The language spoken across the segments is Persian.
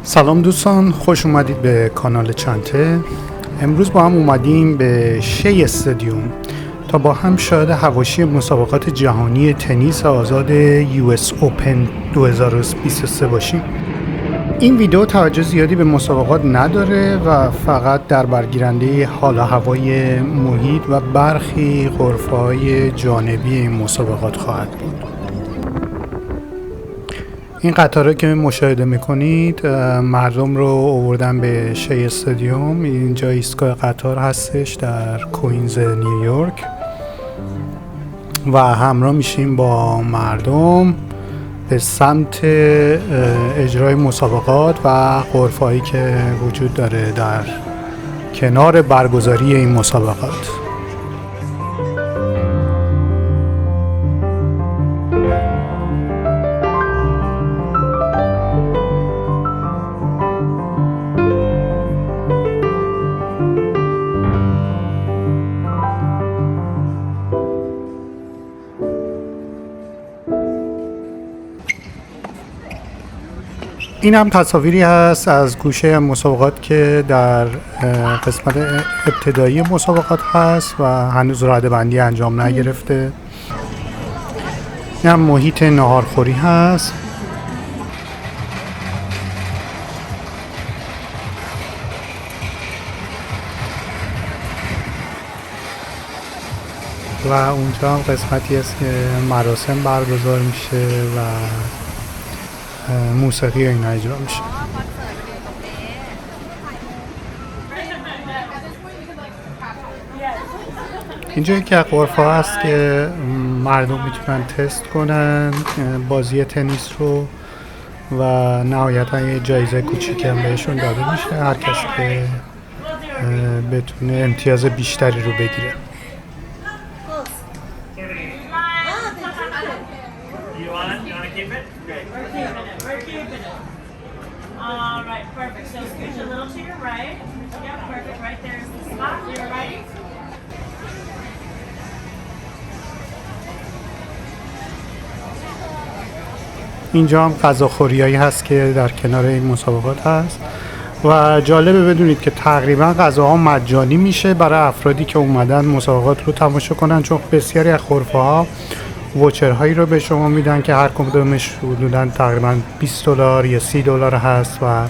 سلام دوستان، خوش اومدید به کانال چنته. امروز با هم اومدیم به شی استادیوم تا با هم شاهد حواشی مسابقات جهانی تنیس آزاد US Open 2023 باشیم. این ویدیو توجه زیادی به مسابقات نداره و فقط در برگیرنده حال و هوای محیط و برخی غرفه‌های جانبی این مسابقات خواهد بود. این قطارها که مشاهده میکنید مردم رو آوردن به شی استادیوم. اینجا ایستگاه قطار هستش در کوینز نیویورک و همراه میشیم با مردم به سمت اجرای مسابقات و غرفه‌هایی که وجود داره در کنار برگزاری این مسابقات. این هم تصاویری هست از گوشه مسابقات که در قسمت ابتدایی مسابقات هست و هنوز رده‌بندی انجام نگرفته. این هم محیط ناهارخوری هست. و اونجا هم قسمتی هست که مراسم برگزار میشه و موسیقی اینا اجرا میشه. اینجا یکی از غرفه هست که مردم میتونن تست کنن بازی تنیس رو و نهایتا یه جایزه کوچیک هم بهشون داده میشه، هر کسی که بتونه امتیاز بیشتری رو بگیره. Alright, perfect. So scooch a little to your right. Yeah, perfect. Right there is the spot. You're right. اینجا هم غذاخوریایی هست که در کنار این مسابقات هست و جالبه بدونید که تقریبا غذاها مجانی میشه برای افرادی که اومدن مسابقات رو تماشا کنن، چون بسیاری از غرفه‌ها ووچرهایی رو به شما میدن که هر کدومش حدوداً تقریبا $20 یا $30 هست و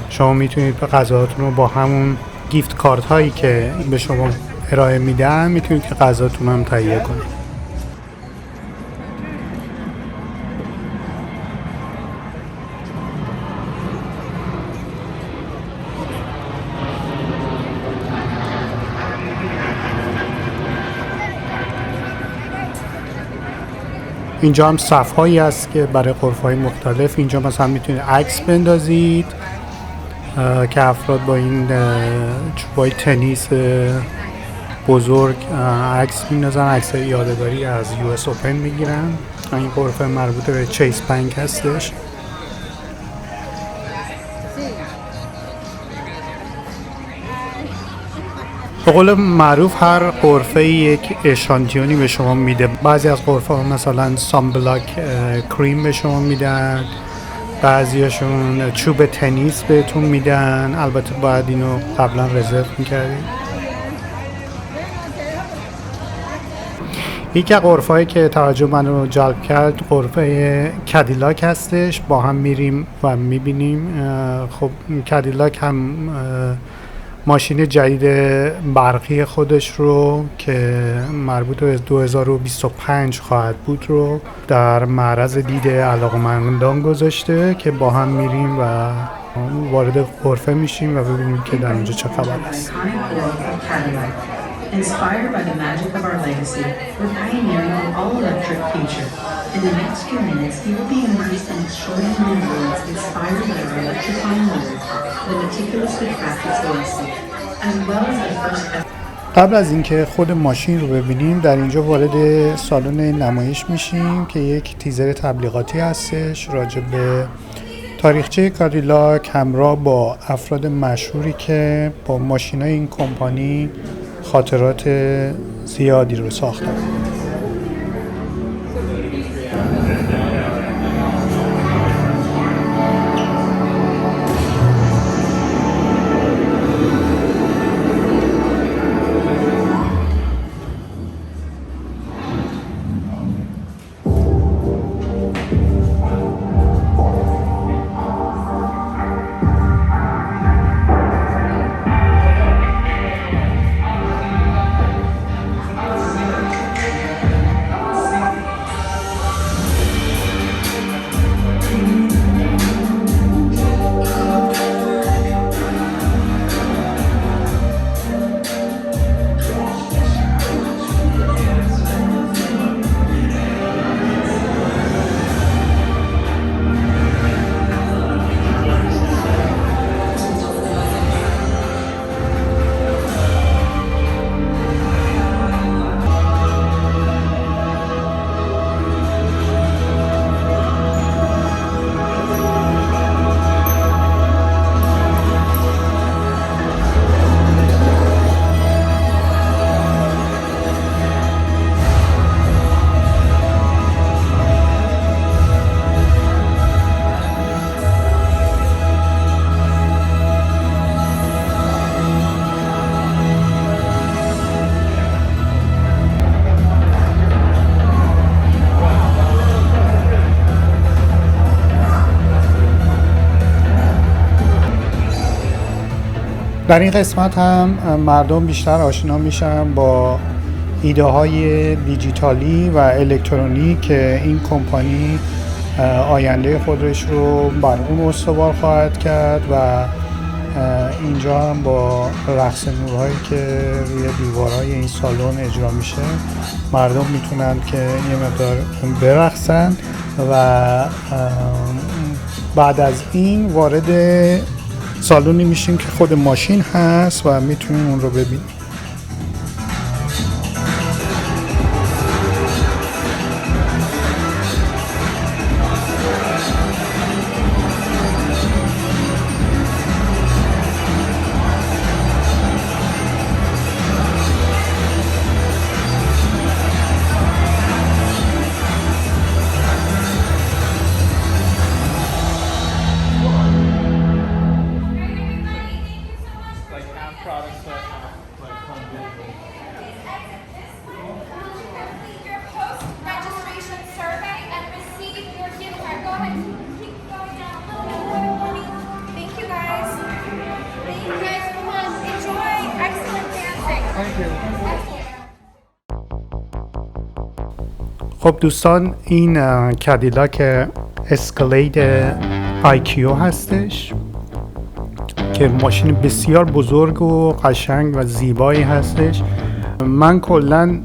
شما میتونید غذاهاتون رو با همون گیفت کارت هایی که به شما ارائه میدن میتونید که غذاتون هم تهیه کنید. اینجا هم صف‌هایی هست که برای غرفه‌های مختلف. اینجا مثلا میتونید عکس بندازید که افراد با این چوبای تنیس بزرگ عکس میندازن، عکس یادگاری از US Open میگیرن. این غرفه مربوط به چیس بانک هستش. به قول معروف هر غرفه یک اشانتیونی به شما میده. بعضی از غرفه ها مثلا سانبلاک کریم به شما میدن، بعضیاشون چوب تنیس بهتون میدن. البته باید اینو قبلا رزرو میکردید. یکی از غرفه هایی که توجه من رو جلب کرد غرفه کادیلاک هستش. با هم میریم و میبینیم. خب کادیلاک هم ماشین جدید برقی خودش رو که مربوط به 2025 خواهد بود رو در معرض دید علاقه‌مندان گذاشته که با هم میریم و وارد غرفه میشیم و ببینیم که در اونجا چه خبر است. Inspired by the magic of our legacy, we're pioneering an all-electric future. In the next few minutes, you will be immersed in extraordinary worlds inspired by our electrifying motors, the meticulously crafted Celestia, as well as the first. قبل از اینکه خود ماشین رو ببینیم در اینجا وارد سالن نمایش میشیم که یک تیزر تبلیغاتی هستش راجع به تاریخچه کادیلاک همراه با افراد مشهوری که با ماشینای این کمپانی خاطرات زیادی رو ساختن. در این قسمت هم مردم بیشتر آشنا میشن با ایده های دیجیتالی و الکترونیک که این کمپانی آینده خودش رو بر اون استوار خواهد کرد و اینجا هم با رقص نورهایی که روی دیوارهای این سالن اجرا میشه مردم میتونن که یه مقدار برقصن و بعد از این وارد سالونی میشیم که خود ماشین هست و میتونیم اون رو ببینیم. Registration survey and receive your gift card. Go ahead, keep going down a little bit more. Thank you guys. Thank you guys. Come on, enjoy. Excellent dancing. Thank you. خب دوستان این کادیلاک اسکالید IQ هستش که ماشین بسیار بزرگ و قشنگ و زیبایی هستش. من کلا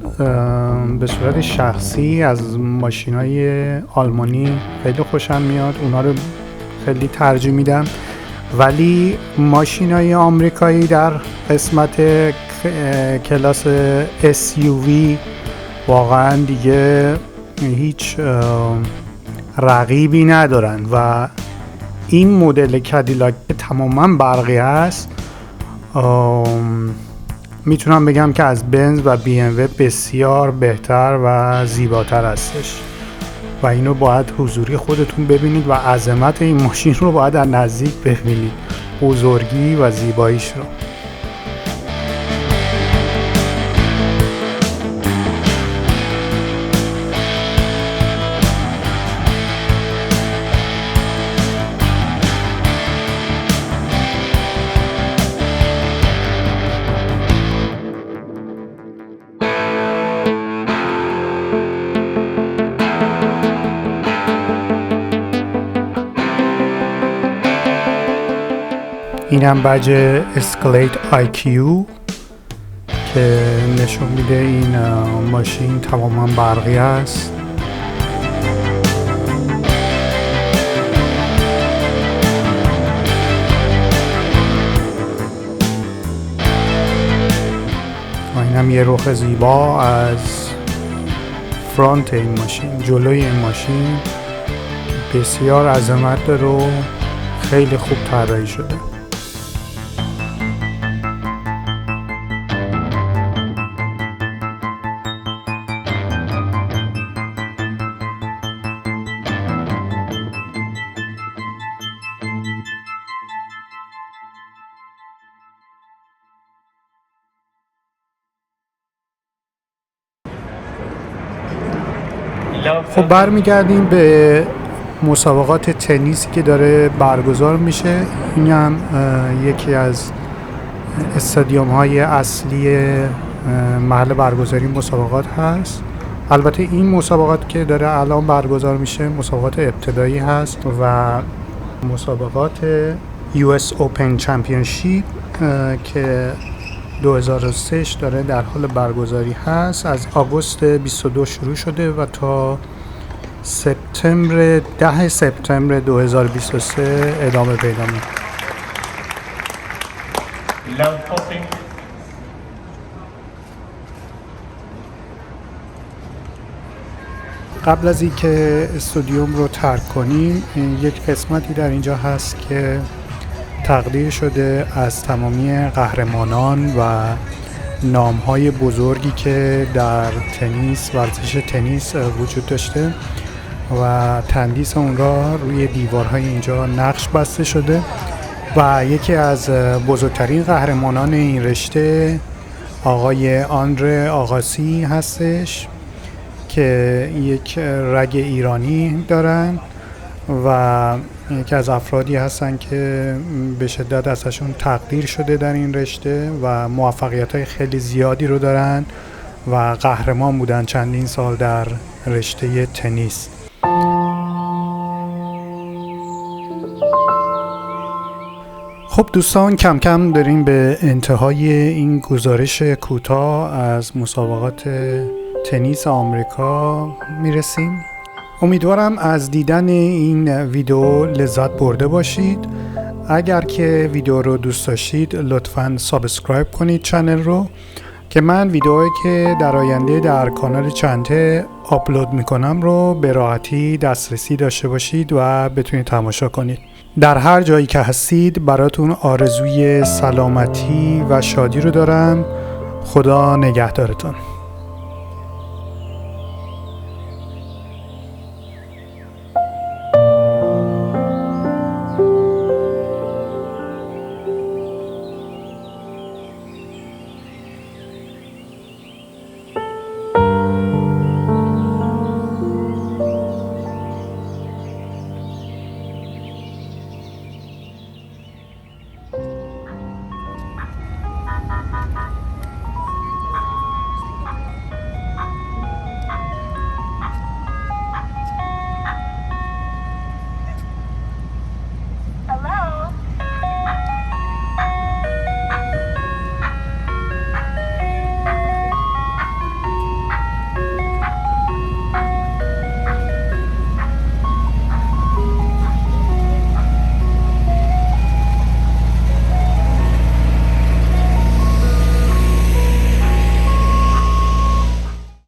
به صورت شخصی از ماشینای آلمانی خیلی خوشم میاد، اونا رو خیلی ترجیح میدم، ولی ماشینای آمریکایی در قسمت کلاس SUV واقعا دیگه هیچ رقیبی ندارن و این مدل کادیلاک که تماما برقی است میتونم بگم که از بنز و BMW بسیار بهتر و زیباتر هستش و اینو باید حضوری خودتون ببینید و عظمت این ماشین رو باید از نزدیک ببینید، بزرگی و زیباییش رو. اینم بج اسکالید IQ که نشون میده این ماشین تماما برقی است. و اینم یه رخ زیبا از فرانت این ماشین، جلوی این ماشین بسیار عظمت داره و خیلی خوب طراحی شده. خب برمیگردیم به مسابقات تنیسی که داره برگزار میشه. این هم یکی از استادیوم های اصلی محل برگزاری مسابقات هست. البته این مسابقات که داره الان برگزار میشه مسابقات ابتدایی هست و مسابقات US Open Championship که 2003 داره در حال برگزاری هست. از آگوست 22 شروع شده و تا سپتامبر 10 سپتامبر 2023 ادامه پیدا میکنه. قبل از اینکه استودیوم رو ترک کنیم یک قسمتی در اینجا هست که تقدیر شده از تمامی قهرمانان و نام‌های بزرگی که در تنیس، ورزش تنیس وجود داشته و تندیس اون را روی دیوارهای اینجا نقش بسته شده و یکی از بزرگترین قهرمانان این رشته آقای آندره آقاسی هستش که یک رگ ایرانی دارن و یکی از افرادی هستن که به شدت ازشون تقدیر شده در این رشته و موفقیت‌های خیلی زیادی رو دارن و قهرمان بودن چندین سال در رشته تنیس. خب دوستان، کم کم داریم به انتهای این گزارش کوتاه از مسابقات تنیس آمریکا میرسیم. امیدوارم از دیدن این ویدیو لذت برده باشید. اگر که ویدیو رو دوست داشتید لطفاً سابسکرایب کنید چنل رو که من ویدیوهایی که در آینده در کانال چنته آپلود میکنم رو به راحتی دسترسی داشته باشید و بتونید تماشا کنید. در هر جایی که هستید براتون آرزوی سلامتی و شادی رو دارم. خدا نگهدارتون.